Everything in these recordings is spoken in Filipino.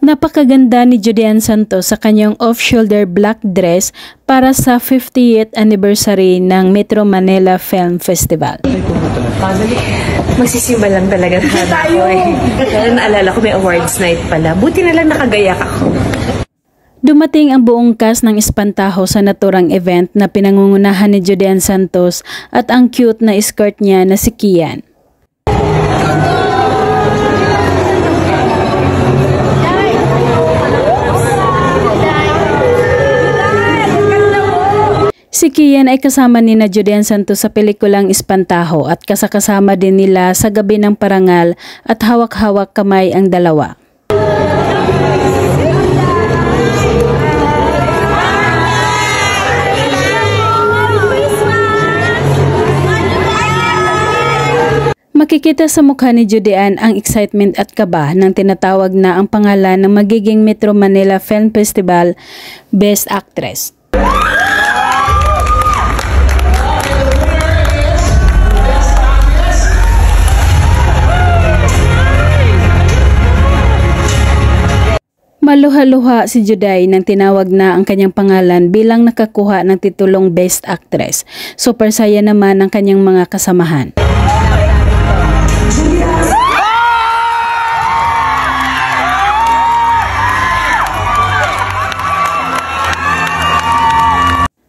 Napakaganda ni Judean Santos sa kanyang off-shoulder black dress para sa 50th anniversary ng Metro Manila Film Festival. Magsisimba lang talaga tayo. Kaya naalala ko may awards night pala. Buti na lang nakagayak ako. Dumating ang buong cast ng Espantajo sa naturang event na pinangungunahan ni Judean Santos at ang cute na escort niya na si Kian. Si Kian ay kasama ni Judean Santos sa pelikulang Espantajo at kasakasama din nila sa Gabi ng Parangal at hawak-hawak kamay ang dalawa. Makikita sa mukha ni Judean ang excitement at kaba nang tinatawag na ang pangalan ng magiging Metro Manila Film Festival Best Actress. Maluha-luha si Juday nang tinawag na ang kanyang pangalan bilang nakakuha ng titulong Best Actress. Super saya naman ang kanyang mga kasamahan.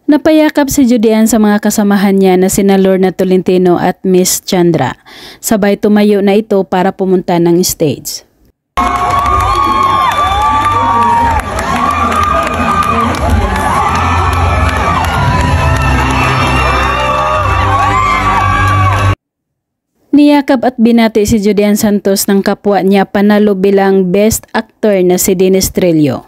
Napayakap si Judean sa mga kasamahan niya na sina Lorna Tolentino at Miss Chandra. Sabay tumayo na ito para pumunta ng stage. Niyakap at binati si Judean Santos ng kapwa niya panalo bilang Best Actor na si Dennis Trillo.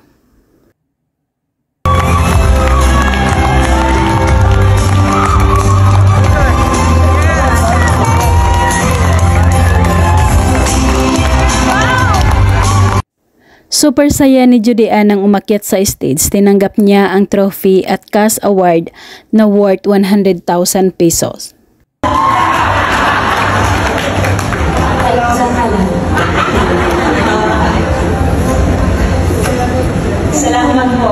Super saya ni Judean nang umakyat sa stage. Tinanggap niya ang trophy at cash award na worth 100,000 pesos. Salamat po.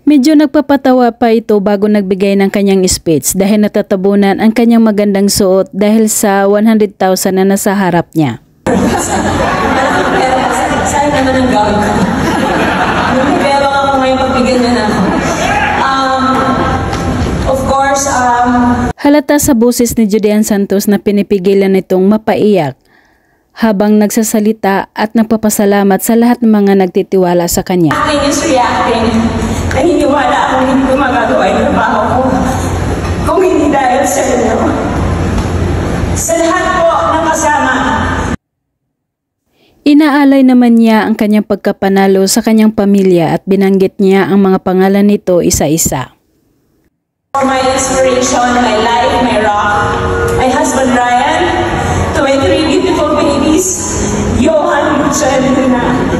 Medyo nagpapatawa pa ito bago nagbigay ng kanyang speech dahil natatabunan ang kanyang magandang suot dahil sa 100,000 na nasa harap niya. Saan naman ang gawin ko? Kaya baka kung ngayon pagbigyan niya na ako. Of course, Halata sa boses ni Judean Santos na pinipigilan nitong mapaiyak habang nagsasalita at nagpapasalamat sa lahat ng mga nagtitiwala sa kanya. Acting is reacting. Naniniwala akong hindi ko magagawa yung trabaho ko kung hindi dahil sa inyo. Sa lahat po ng kasama. Inaalay naman niya ang kanyang pagkapanalo sa kanyang pamilya at binanggit niya ang mga pangalan nito isa-isa. For my inspiration, my life, my rock, my husband Ryan, to my 3 beautiful babies, Johan, Lucia, and Luna.